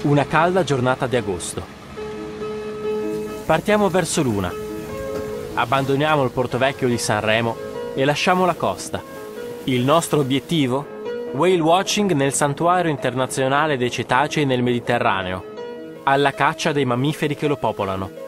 Una calda giornata di agosto. Partiamo verso l'una. Abbandoniamo il Porto Vecchio di Sanremo e lasciamo la costa. Il nostro obiettivo? Whale watching nel santuario internazionale dei cetacei nel Mediterraneo, alla caccia dei mammiferi che lo popolano.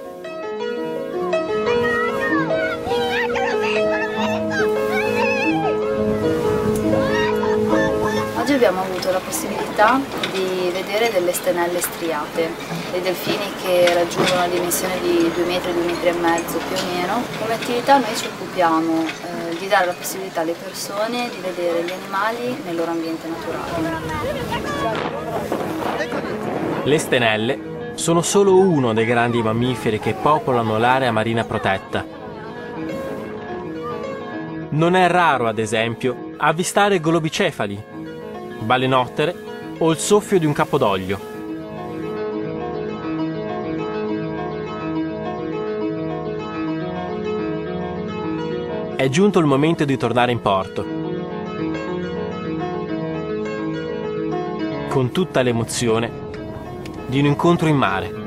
Oggi abbiamo avuto la possibilità di vedere delle stenelle striate, dei delfini che raggiungono una dimensione di 2 metri, 2 metri e mezzo più o meno. Come attività noi ci occupiamo di dare la possibilità alle persone di vedere gli animali nel loro ambiente naturale. Le stenelle sono solo uno dei grandi mammiferi che popolano l'area marina protetta. Non è raro, ad esempio, avvistare globicefali, balenottere o il soffio di un capodoglio. È giunto il momento di tornare in porto, con tutta l'emozione di un incontro in mare.